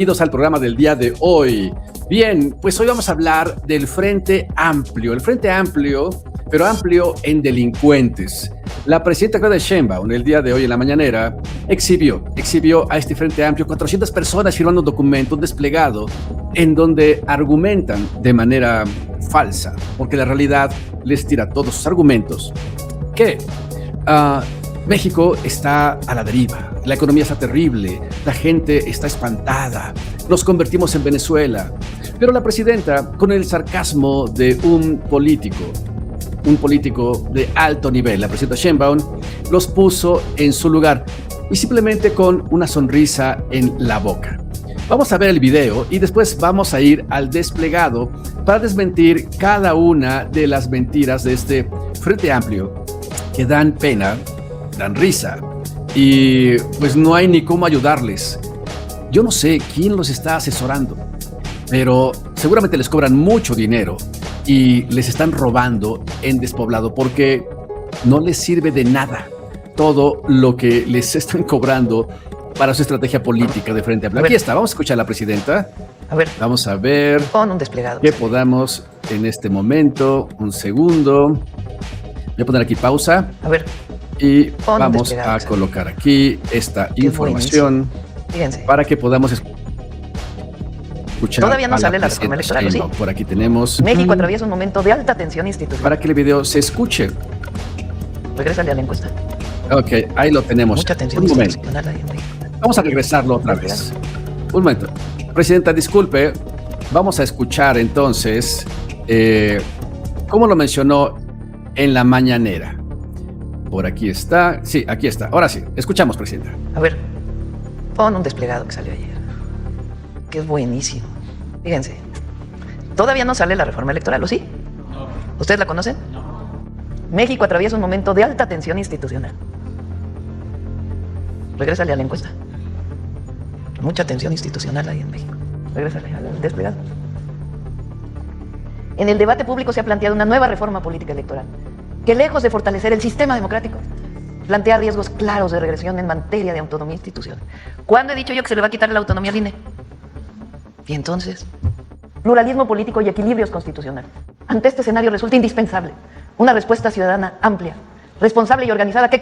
Bienvenidos al programa del día de hoy. Bien, pues hoy vamos a hablar del Frente Amplio. El Frente Amplio, pero amplio en delincuentes. La presidenta Claudia Sheinbaum, el día de hoy en la mañanera, exhibió a este Frente Amplio 400 personas firmando un documento, un desplegado, en donde argumentan de manera falsa, porque la realidad les tira todos sus argumentos, que México está a la deriva, la economía está terrible, la gente está espantada, nos convertimos en Venezuela. Pero la presidenta, con el sarcasmo de un político de alto nivel, la presidenta Sheinbaum, los puso en su lugar y simplemente con una sonrisa en la boca. Vamos a ver el video y después vamos a ir al desplegado para desmentir cada una de las mentiras de este Frente Amplio que dan pena, dan risa y pues no hay ni cómo ayudarles. Yo no sé quién los está asesorando, pero seguramente les cobran mucho dinero y les están robando en despoblado porque no les sirve de nada todo lo que les están cobrando para su estrategia política de Frente Amplio. Aquí está, vamos a escuchar a la presidenta. A ver, vamos a ver pon un desplegado que podamos en este momento. Un segundo. Voy a poner aquí pausa. A ver. Y vamos a colocar aquí esta información para que podamos escuchar. Todavía no sale la reforma electoral, ¿sí? Por aquí tenemos. México atraviesa un momento de alta tensión institucional. Para que el video se escuche. Regrésale a la encuesta. Ok, ahí lo tenemos. Mucha tensión institucional ahí en México. Vamos a regresarlo otra vez. Un momento. Presidenta, disculpe. Vamos a escuchar entonces cómo lo mencionó en la mañanera. Por aquí está. Sí, aquí está. Ahora sí. Escuchamos, presidenta. A ver, pon un desplegado que salió ayer, que es buenísimo. Fíjense, todavía no sale la reforma electoral, ¿o sí? No. ¿Ustedes la conocen? No. México atraviesa un momento de alta tensión institucional. Regrésale a la encuesta. Mucha tensión institucional ahí en México. Regrésale al desplegado. En el debate público se ha planteado una nueva reforma política electoral que, lejos de fortalecer el sistema democrático, plantea riesgos claros de regresión en materia de autonomía institucional. ¿Cuándo he dicho yo que se le va a quitar la autonomía al INE? Y entonces, pluralismo político y equilibrios constitucionales. Ante este escenario resulta indispensable una respuesta ciudadana amplia, responsable y organizada que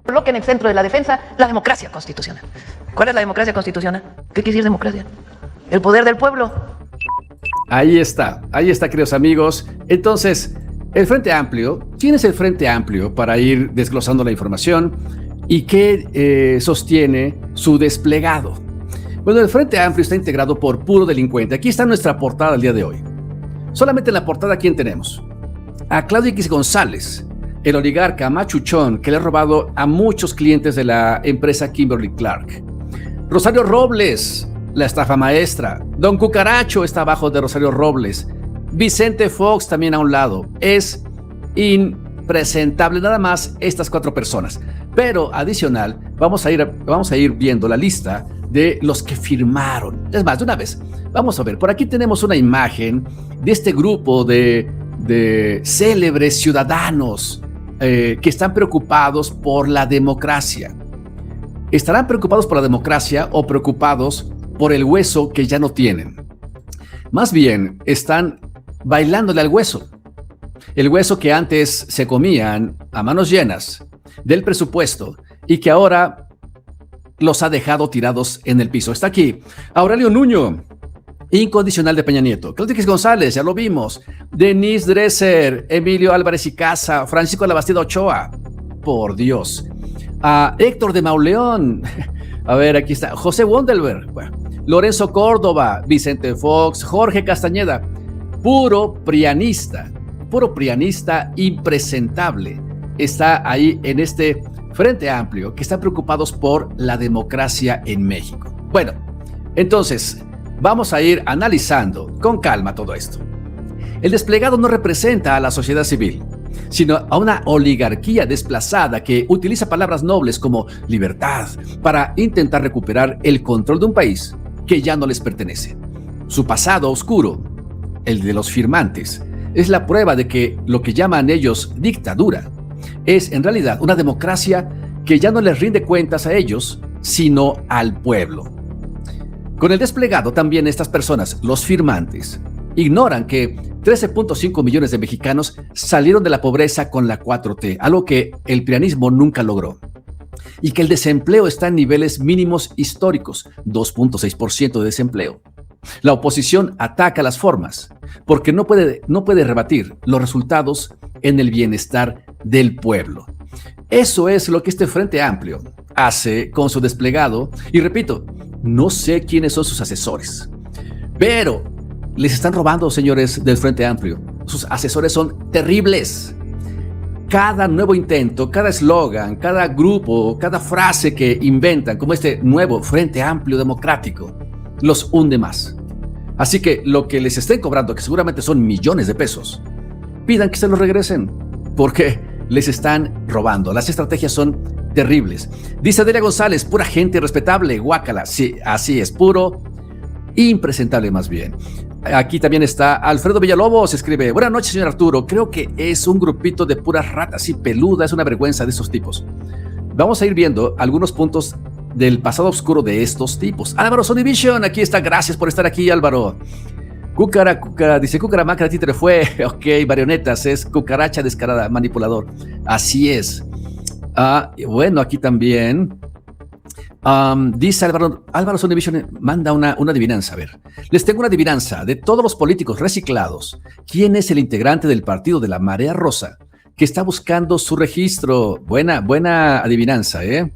coloque en el centro de la defensa la democracia constitucional. ¿Cuál es la democracia constitucional? ¿Qué quiere decir democracia? El poder del pueblo. Ahí está, queridos amigos. Entonces, el Frente Amplio, ¿quién es el Frente Amplio? Para ir desglosando la información y qué sostiene su desplegado. Bueno, el Frente Amplio está integrado por puro delincuente. Aquí está nuestra portada del día de hoy. Solamente en la portada, ¿quién tenemos? A Claudio X González, el oligarca machuchón que le ha robado a muchos clientes de la empresa Kimberly-Clark. Rosario Robles, la estafa maestra. Don Cucaracho está abajo de Rosario Robles. Vicente Fox también a un lado. Es impresentable nada más estas 4 personas. Pero adicional, vamos a ir viendo la lista de los que firmaron. Es más, de una vez, vamos a ver. Por aquí tenemos una imagen de este grupo de célebres ciudadanos que están preocupados por la democracia. ¿Estarán preocupados por la democracia o preocupados por el hueso que ya no tienen? Más bien, están bailándole al hueso. El hueso que antes se comían a manos llenas del presupuesto y que ahora los ha dejado tirados en el piso. Está aquí Aurelio Nuño, incondicional de Peña Nieto. Claudio X González, ya lo vimos. Denise Dresser, Emilio Álvarez y Casa, Francisco Labastida Ochoa. Por Dios. A Héctor de Mauleón. A ver, aquí está. José Wondelberg. Bueno, Lorenzo Córdoba, Vicente Fox, Jorge Castañeda. Puro prianista impresentable. Está ahí en este Frente Amplio que están preocupados por la democracia en México. Bueno, entonces vamos a ir analizando con calma todo esto. El desplegado no representa a la sociedad civil, sino a una oligarquía desplazada que utiliza palabras nobles como libertad para intentar recuperar el control de un país que ya no les pertenece. Su pasado oscuro, el de los firmantes, es la prueba de que lo que llaman ellos dictadura es en realidad una democracia que ya no les rinde cuentas a ellos, sino al pueblo. Con el desplegado también estas personas, los firmantes, ignoran que 13.5 millones de mexicanos salieron de la pobreza con la 4T, algo que el prianismo nunca logró. Y que el desempleo está en niveles mínimos históricos, 2.6% de desempleo. La oposición ataca las formas, porque no puede rebatir los resultados en el bienestar del pueblo. Eso es lo que este Frente Amplio hace con su desplegado. Y repito, no sé quiénes son sus asesores, pero les están robando, señores del Frente Amplio. Sus asesores son terribles. Cada nuevo intento, cada eslogan, cada grupo, cada frase que inventan, como este nuevo Frente Amplio Democrático, los hunde más. Así que lo que les estén cobrando, que seguramente son millones de pesos, pidan que se los regresen, porque les están robando. Las estrategias son terribles. Dice Delia González, pura gente respetable, guácala. Sí, así es, puro impresentable más bien. Aquí también está Alfredo Villalobos, escribe: buenas noches, señor Arturo, creo que es un grupito de puras ratas y peludas, es una vergüenza de esos tipos. Vamos a ir viendo algunos puntos del pasado oscuro de estos tipos. Álvaro Sonivision, aquí está, gracias por estar aquí, Álvaro. Cúcara, dice Cucaramacra, títere fue, ok, marionetas, es cucaracha descarada, manipulador. Así es. Bueno, aquí también dice Álvaro Sonivision, manda una adivinanza. A ver, les tengo una adivinanza de todos los políticos reciclados. ¿Quién es el integrante del partido de la Marea Rosa que está buscando su registro? Buena adivinanza, ¿eh?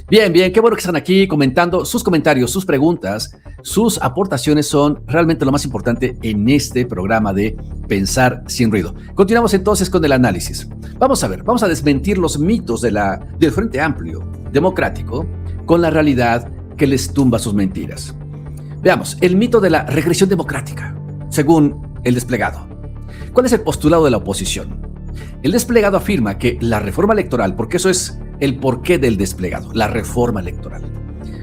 Bien, qué bueno que están aquí comentando. Sus comentarios, sus preguntas, sus aportaciones son realmente lo más importante en este programa de Pensar Sin Ruido. Continuamos entonces con el análisis. Vamos a desmentir los mitos del Frente Amplio Democrático con la realidad que les tumba sus mentiras. Veamos, el mito de la regresión democrática, según el desplegado. ¿Cuál es el postulado de la oposición? El desplegado afirma que la reforma electoral, porque eso es el porqué del desplegado, la reforma electoral.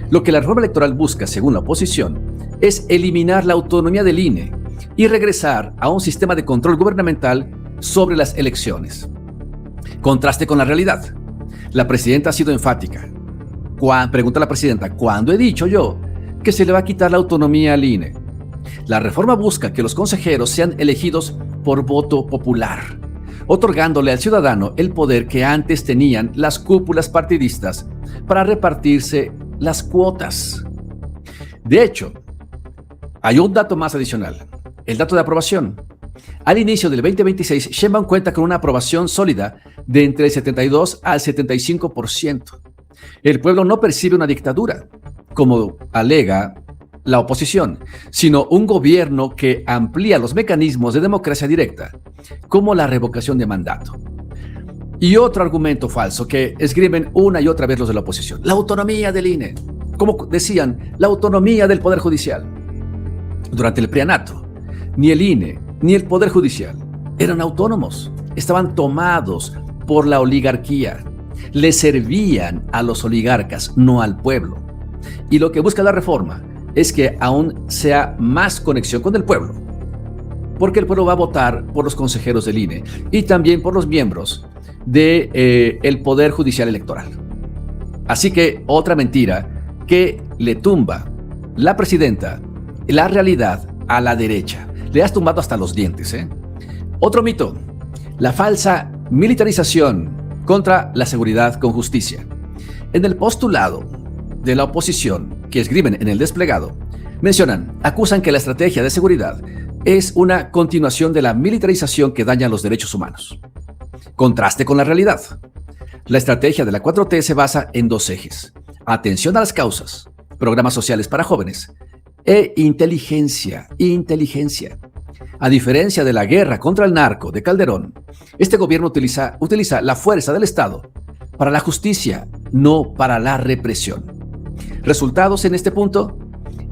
Lo que la reforma electoral busca, según la oposición, es eliminar la autonomía del INE y regresar a un sistema de control gubernamental sobre las elecciones. Contraste con la realidad. La presidenta ha sido enfática. Pregunta la presidenta, ¿cuándo he dicho yo que se le va a quitar la autonomía al INE? La reforma busca que los consejeros sean elegidos por voto popular, otorgándole al ciudadano el poder que antes tenían las cúpulas partidistas para repartirse las cuotas. De hecho, hay un dato más adicional, el dato de aprobación. Al inicio del 2026, Sheinbaum cuenta con una aprobación sólida de entre el 72 al 75%. El pueblo no percibe una dictadura, como alega la oposición, sino un gobierno que amplía los mecanismos de democracia directa, como la revocación de mandato. Y otro argumento falso que esgrimen una y otra vez los de la oposición: la autonomía del INE. Como decían, la autonomía del Poder Judicial. Durante el prianato, ni el INE ni el Poder Judicial eran autónomos, estaban tomados por la oligarquía. Le servían a los oligarcas, no al pueblo. Y lo que busca la reforma es que aún sea más conexión con el pueblo, porque el pueblo va a votar por los consejeros del INE y también por los miembros del Poder Judicial Electoral. Así que otra mentira que le tumba la presidenta la realidad a la derecha. Le has tumbado hasta los dientes, ¿eh? Otro mito, la falsa militarización contra la seguridad con justicia. En el postulado de la oposición que escriben en el desplegado, acusan que la estrategia de seguridad es una continuación de la militarización que daña los derechos humanos. Contraste con la realidad. La estrategia de la 4T se basa en dos ejes: atención a las causas, programas sociales para jóvenes, e inteligencia. A diferencia de la guerra contra el narco de Calderón, este gobierno utiliza la fuerza del Estado para la justicia, no para la represión. Resultados en este punto: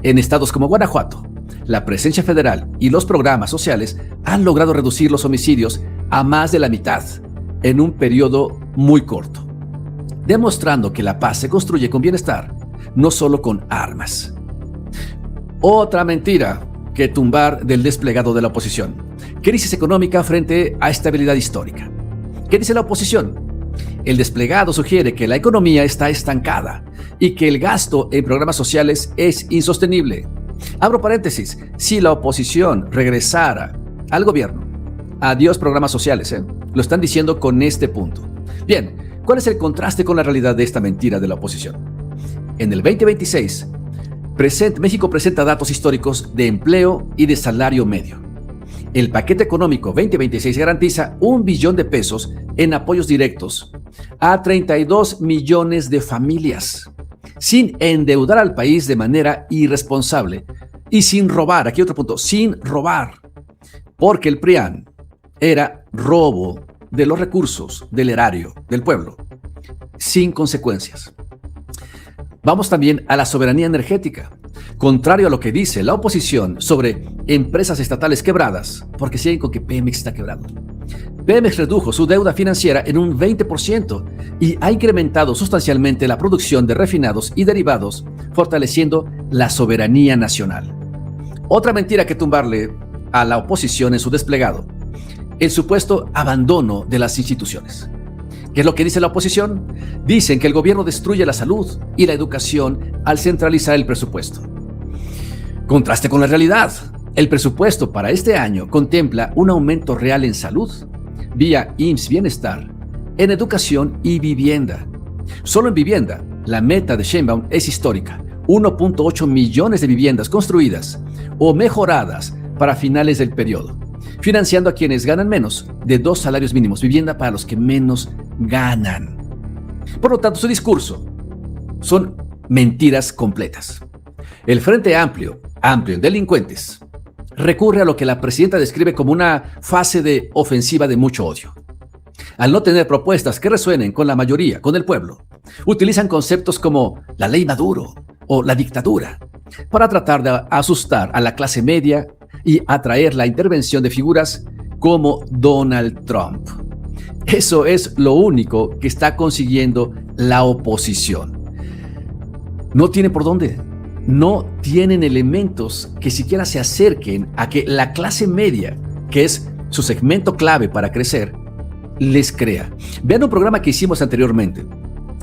en estados como Guanajuato, la presencia federal y los programas sociales han logrado reducir los homicidios a más de la mitad en un periodo muy corto, demostrando que la paz se construye con bienestar, no solo con armas. Otra mentira que tumbar del desplegado de la oposición: crisis económica frente a estabilidad histórica. ¿Qué dice la oposición? El desplegado sugiere que la economía está estancada y que el gasto en programas sociales es insostenible. Abro paréntesis, si la oposición regresara al gobierno, adiós programas sociales, lo están diciendo con este punto. Bien, ¿cuál es el contraste con la realidad de esta mentira de la oposición? En el 2026, México presenta datos históricos de empleo y de salario medio. El paquete económico 2026 garantiza 1 billón de pesos en apoyos directos a 32 millones de familias, sin endeudar al país de manera irresponsable y sin robar. Aquí otro punto, sin robar, porque el PRIAN era robo de los recursos del erario del pueblo, sin consecuencias. Vamos también a la soberanía energética. Contrario a lo que dice la oposición sobre empresas estatales quebradas, porque siguen con que Pemex está quebrado. Pemex redujo su deuda financiera en un 20% y ha incrementado sustancialmente la producción de refinados y derivados, fortaleciendo la soberanía nacional. Otra mentira que tumbarle a la oposición en su desplegado: el supuesto abandono de las instituciones. ¿Qué es lo que dice la oposición? Dicen que el gobierno destruye la salud y la educación al centralizar el presupuesto. Contraste con la realidad. El presupuesto para este año contempla un aumento real en salud, vía IMSS Bienestar, en educación y vivienda. Solo en vivienda, la meta de Sheinbaum es histórica: 1.8 millones de viviendas construidas o mejoradas para finales del periodo, financiando a quienes ganan menos de 2 salarios mínimos, vivienda para los que menos ganan. Por lo tanto, su discurso son mentiras completas. El Frente Amplio en delincuentes, recurre a lo que la presidenta describe como una fase de ofensiva de mucho odio. Al no tener propuestas que resuenen con la mayoría, con el pueblo, utilizan conceptos como la ley Maduro o la dictadura para tratar de asustar a la clase media y atraer la intervención de figuras como Donald Trump. Eso es lo único que está consiguiendo la oposición. No tiene por dónde. No tienen elementos que siquiera se acerquen a que la clase media, que es su segmento clave para crecer, les crea. Vean un programa que hicimos anteriormente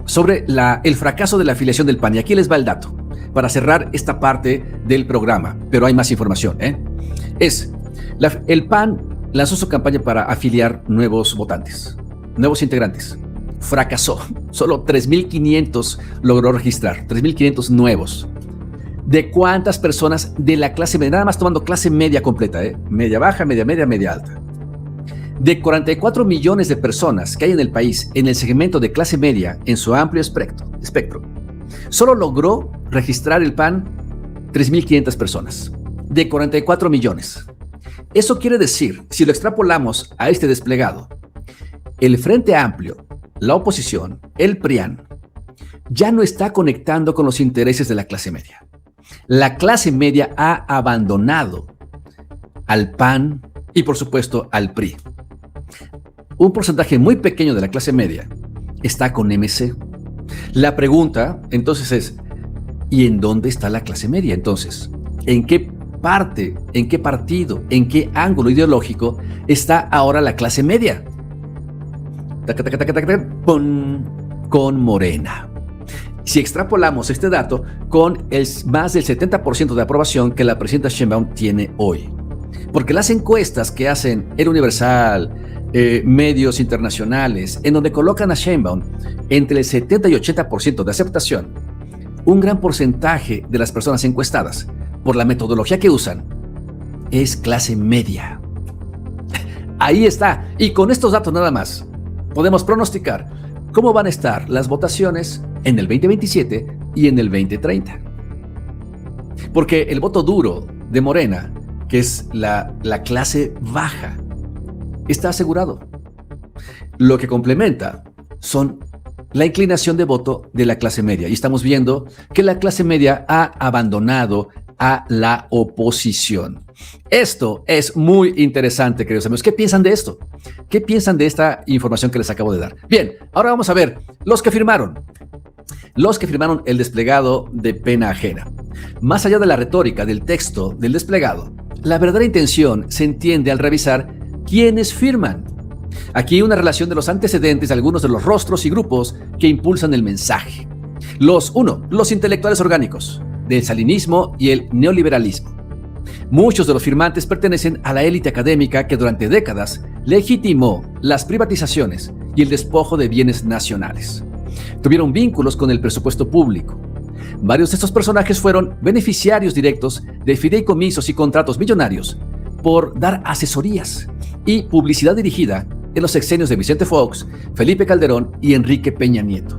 sobre el fracaso de la afiliación del PAN. Y aquí les va el dato para cerrar esta parte del programa, pero hay más información. El PAN lanzó su campaña para afiliar nuevos votantes, nuevos integrantes. Fracasó. Solo 3,500 logró registrar, 3,500 nuevos. ¿De cuántas personas de la clase media? Nada más tomando clase media completa, media baja, media media, media alta. De 44 millones de personas que hay en el país en el segmento de clase media en su amplio espectro, solo logró registrar el PAN 3,500 personas, de 44 millones. Eso quiere decir, si lo extrapolamos a este desplegado, el Frente Amplio, la oposición, el PRIAN, ya no está conectando con los intereses de la clase media. La clase media ha abandonado al PAN y, por supuesto, al PRI. Un porcentaje muy pequeño de la clase media está con MC. La pregunta, entonces, es: ¿y en dónde está la clase media? Entonces, ¿en qué parte, en qué partido, en qué ángulo ideológico está ahora la clase media? Con Morena. Si extrapolamos este dato con más del 70% de aprobación que la presidenta Sheinbaum tiene hoy. Porque las encuestas que hacen El Universal, medios internacionales, en donde colocan a Sheinbaum entre el 70 y 80% de aceptación, un gran porcentaje de las personas encuestadas, por la metodología que usan, es clase media. Ahí está. Y con estos datos nada más, podemos pronosticar cómo van a estar las votaciones en el 2027 y en el 2030. Porque el voto duro de Morena, que es la clase baja, está asegurado. Lo que complementa son la inclinación de voto de la clase media. Y estamos viendo que la clase media ha abandonado a la oposición. Esto es muy interesante, queridos amigos. ¿Qué piensan de esto? ¿Qué piensan de esta información que les acabo de dar? Bien, ahora vamos a ver los que firmaron el desplegado de pena ajena. Más allá de la retórica del texto del desplegado, la verdadera intención se entiende al revisar quiénes firman. Aquí una relación de los antecedentes de algunos de los rostros y grupos que impulsan el mensaje. Los intelectuales orgánicos del salinismo y el neoliberalismo. Muchos de los firmantes pertenecen a la élite académica que durante décadas legitimó las privatizaciones y el despojo de bienes nacionales. Tuvieron vínculos con el presupuesto público. Varios de estos personajes fueron beneficiarios directos de fideicomisos y contratos millonarios por dar asesorías y publicidad dirigida en los sexenios de Vicente Fox, Felipe Calderón y Enrique Peña Nieto.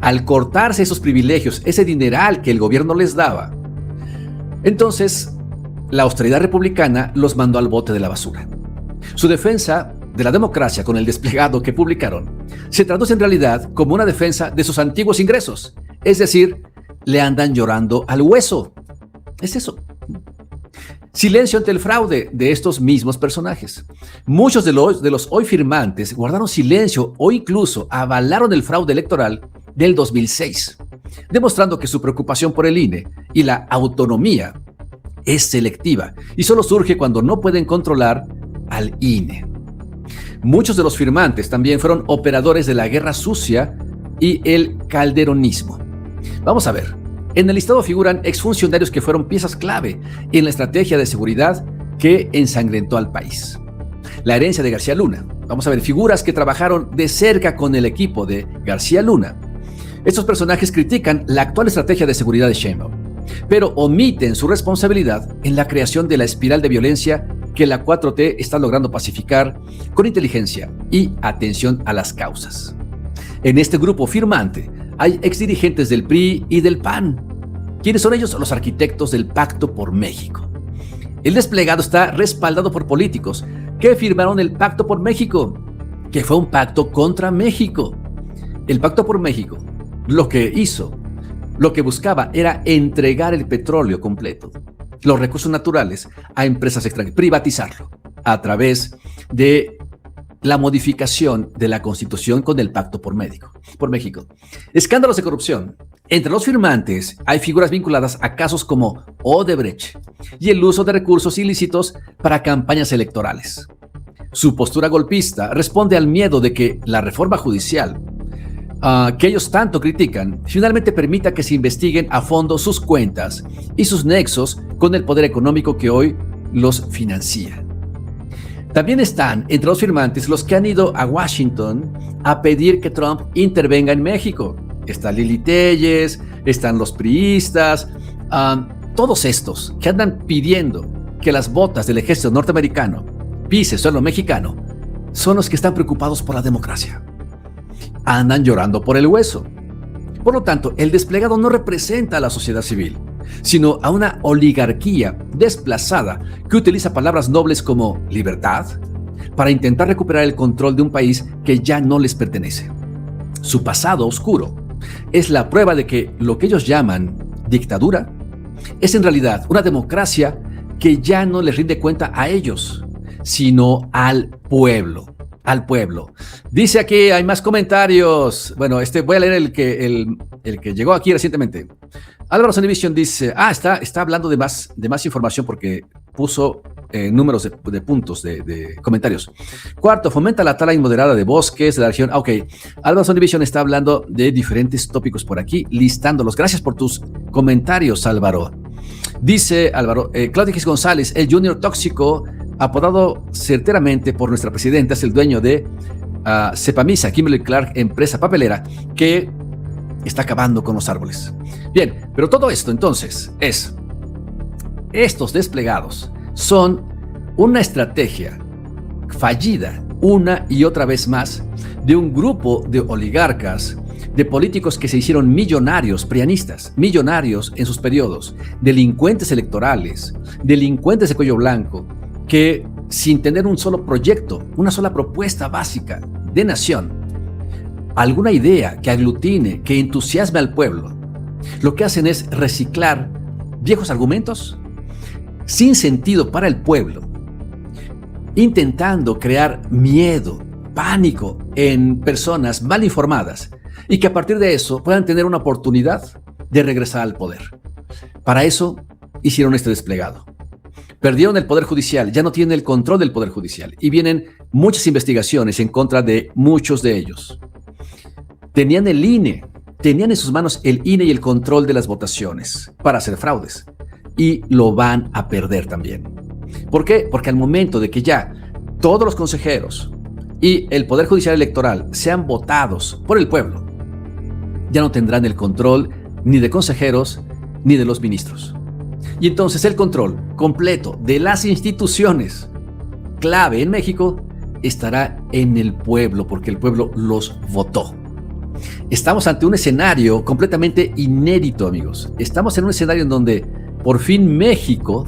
Al cortarse esos privilegios, ese dineral que el gobierno les daba, entonces la austeridad republicana los mandó al bote de la basura. Su defensa de la democracia con el desplegado que publicaron se traduce en realidad como una defensa de sus antiguos ingresos, es decir, le andan llorando al hueso. Es eso. Silencio ante el fraude de estos mismos personajes. Muchos de los hoy firmantes guardaron silencio o incluso avalaron el fraude electoral del 2006, demostrando que su preocupación por el INE y la autonomía es selectiva y solo surge cuando no pueden controlar al INE. Muchos de los firmantes también fueron operadores de la guerra sucia y el calderonismo. Vamos a ver. En el listado figuran exfuncionarios que fueron piezas clave en la estrategia de seguridad que ensangrentó al país. La herencia de García Luna. Vamos a ver figuras que trabajaron de cerca con el equipo de García Luna. Estos personajes critican la actual estrategia de seguridad de Sheinbaum, pero omiten su responsabilidad en la creación de la espiral de violencia que la 4T está logrando pacificar con inteligencia y atención a las causas. En este grupo firmante hay exdirigentes del PRI y del PAN. ¿Quiénes son ellos? Los arquitectos del Pacto por México. El desplegado está respaldado por políticos que firmaron el Pacto por México, que fue un pacto contra México. El Pacto por México lo que buscaba era entregar el petróleo completo, los recursos naturales a empresas extranjeras, privatizarlo a través de la modificación de la Constitución con el Pacto por México. Escándalos de corrupción. Entre los firmantes hay figuras vinculadas a casos como Odebrecht y el uso de recursos ilícitos para campañas electorales. Su postura golpista responde al miedo de que la reforma judicial que ellos tanto critican, finalmente permita que se investiguen a fondo sus cuentas y sus nexos con el poder económico que hoy los financia. También están entre los firmantes los que han ido a Washington a pedir que Trump intervenga en México. Está Lili Telles, están los priistas, todos estos que andan pidiendo que las botas del ejército norteamericano pise suelo mexicano, son los que están preocupados por la democracia. Andan llorando por el hueso. Por lo tanto, el desplegado no representa a la sociedad civil, sino a una oligarquía desplazada que utiliza palabras nobles como libertad para intentar recuperar el control de un país que ya no les pertenece. Su pasado oscuro es la prueba de que lo que ellos llaman dictadura es en realidad una democracia que ya no les rinde cuenta a ellos, sino al pueblo. Al pueblo. Dice aquí, hay más comentarios. Bueno, voy a leer el que llegó aquí recientemente. Álvaro Sonivisión dice, está hablando de más información porque puso números de puntos de comentarios. Cuarto, fomenta la tala inmoderada de bosques de la región. Ok, Álvaro Sonivisión está hablando de diferentes tópicos por aquí, listándolos. Gracias por tus comentarios, Álvaro. Dice Álvaro, Claudio X González, el Junior tóxico, apodado certeramente por nuestra presidenta, es el dueño de Cepamisa, Kimberly Clark, empresa papelera, que está acabando con los árboles. Bien, pero todo esto entonces estos desplegados son una estrategia fallida una y otra vez más de un grupo de oligarcas, de políticos que se hicieron millonarios, prianistas, millonarios en sus periodos, delincuentes electorales, delincuentes de cuello blanco, que sin tener un solo proyecto, una sola propuesta básica de nación, alguna idea que aglutine, que entusiasme al pueblo, lo que hacen es reciclar viejos argumentos sin sentido para el pueblo, intentando crear miedo, pánico en personas mal informadas y que a partir de eso puedan tener una oportunidad de regresar al poder. Para eso hicieron este desplegado. Perdieron el Poder Judicial, ya no tienen el control del Poder Judicial y vienen muchas investigaciones en contra de muchos de ellos. Tenían el INE tenían en sus manos el INE y el control de las votaciones para hacer fraudes. Y lo van a perder también. ¿Por qué? Porque al momento de que ya todos los consejeros y el Poder Judicial Electoral sean votados por el pueblo, ya no tendrán el control ni de consejeros ni de los ministros. Y entonces el control completo de las instituciones clave en México estará en el pueblo, porque el pueblo los votó. Estamos ante un escenario completamente inédito, amigos. Estamos en un escenario en donde por fin México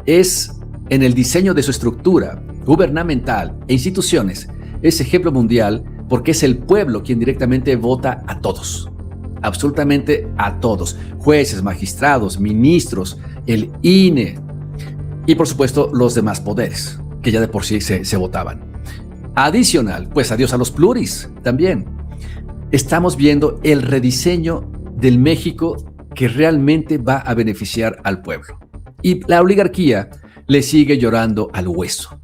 es, en el diseño de su estructura gubernamental e instituciones, es ejemplo mundial, porque es el pueblo quien directamente vota a todos, absolutamente a todos, jueces, magistrados, ministros, el INE y por supuesto los demás poderes que ya de por sí se votaban. Adicional, pues adiós a los pluris también. Estamos viendo el rediseño del México que realmente va a beneficiar al pueblo. Y la oligarquía le sigue llorando al hueso.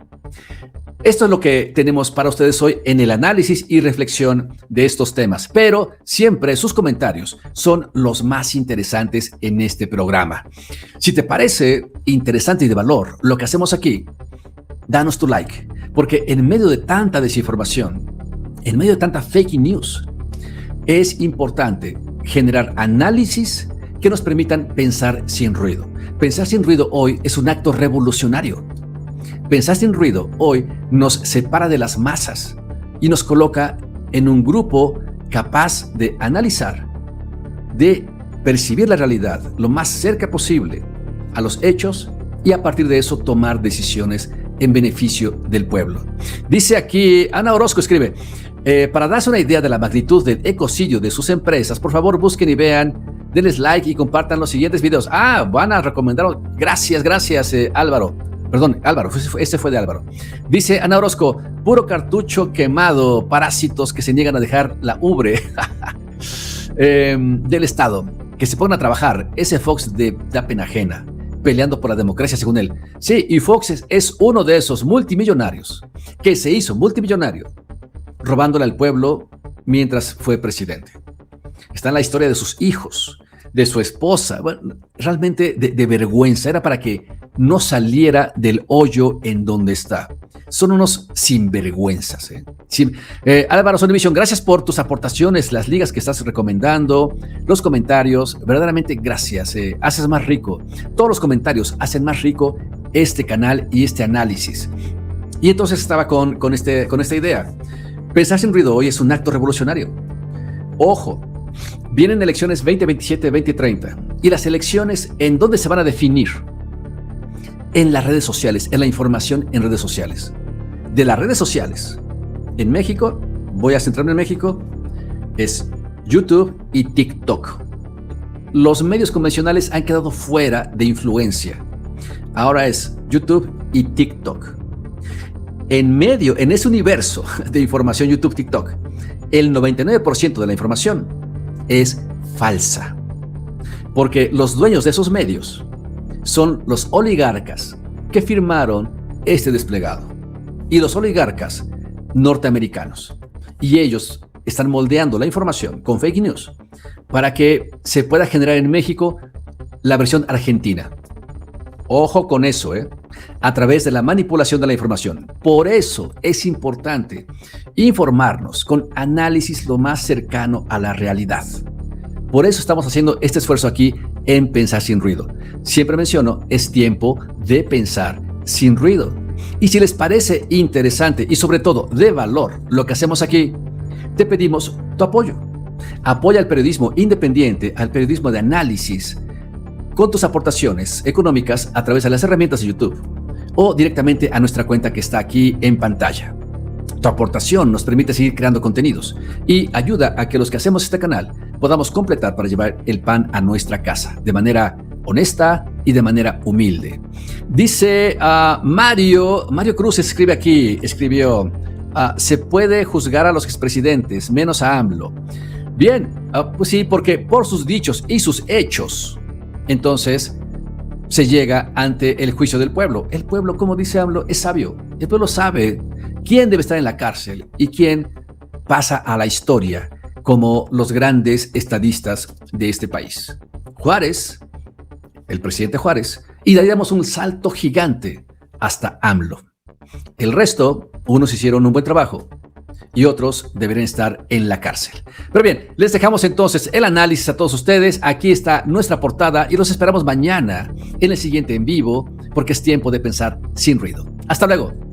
Esto es lo que tenemos para ustedes hoy en el análisis y reflexión de estos temas, pero siempre sus comentarios son los más interesantes en este programa. Si te parece interesante y de valor lo que hacemos aquí, danos tu like, porque en medio de tanta desinformación, en medio de tanta fake news, es importante generar análisis que nos permitan pensar sin ruido. Pensar sin ruido hoy es un acto revolucionario. Pensar sin ruido hoy nos separa de las masas y nos coloca en un grupo capaz de analizar, de percibir la realidad lo más cerca posible a los hechos y a partir de eso tomar decisiones en beneficio del pueblo. Dice aquí, Ana Orozco escribe, para darse una idea de la magnitud del ecocidio de sus empresas, por favor busquen y vean, denles like y compartan los siguientes videos. Van a recomendar. Gracias, Álvaro. Perdón, Álvaro, ese fue de Álvaro. Dice Ana Orozco, puro cartucho quemado, parásitos que se niegan a dejar la ubre del Estado, que se pongan a trabajar. Ese Fox da pena ajena, peleando por la democracia según él. Sí, y Fox es uno de esos multimillonarios que se hizo multimillonario robándole al pueblo mientras fue presidente. Está en la historia de sus hijos, de su esposa. Bueno, realmente de vergüenza. Era para que no saliera del hoyo en donde está. Son unos sinvergüenzas. Álvaro Sonivisión, gracias por tus aportaciones, las ligas que estás recomendando, los comentarios. Verdaderamente gracias. Haces más rico. Todos los comentarios hacen más rico este canal y este análisis. Y entonces estaba con esta idea. Pensar sin ruido hoy es un acto revolucionario. Ojo, vienen elecciones 2027-2030 y las elecciones, ¿en dónde se van a definir? En las redes sociales, en la información en redes sociales. De las redes sociales, en México, voy a centrarme en México, es YouTube y TikTok. Los medios convencionales han quedado fuera de influencia. Ahora es YouTube y TikTok. En ese universo de información YouTube, TikTok, el 99% de la información es falsa. Porque los dueños de esos medios son los oligarcas que firmaron este desplegado. Y los oligarcas norteamericanos. Y ellos están moldeando la información con fake news para que se pueda generar en México la versión argentina. Ojo con eso, a través de la manipulación de la información. Por eso es importante informarnos con análisis lo más cercano a la realidad. Por eso estamos haciendo este esfuerzo aquí en Pensar sin Ruido. Siempre menciono, es tiempo de pensar sin ruido. Y si les parece interesante y sobre todo de valor lo que hacemos aquí, te pedimos tu apoyo. Apoya al periodismo independiente, al periodismo de análisis, con tus aportaciones económicas a través de las herramientas de YouTube o directamente a nuestra cuenta que está aquí en pantalla. Tu aportación nos permite seguir creando contenidos y ayuda a que los que hacemos este canal podamos completar para llevar el pan a nuestra casa de manera honesta y de manera humilde. Dice Mario Cruz escribió, se puede juzgar a los expresidentes, menos a AMLO. Bien, pues sí, porque por sus dichos y sus hechos, entonces se llega ante el juicio del pueblo. El pueblo, como dice AMLO, es sabio. El pueblo sabe quién debe estar en la cárcel y quién pasa a la historia como los grandes estadistas de este país. Juárez, el presidente Juárez, y daríamos un salto gigante hasta AMLO. El resto, unos hicieron un buen trabajo y otros deberían estar en la cárcel. Pero bien, les dejamos entonces el análisis a todos ustedes. Aquí está nuestra portada y los esperamos mañana en el siguiente en vivo, porque es tiempo de pensar sin ruido. Hasta luego.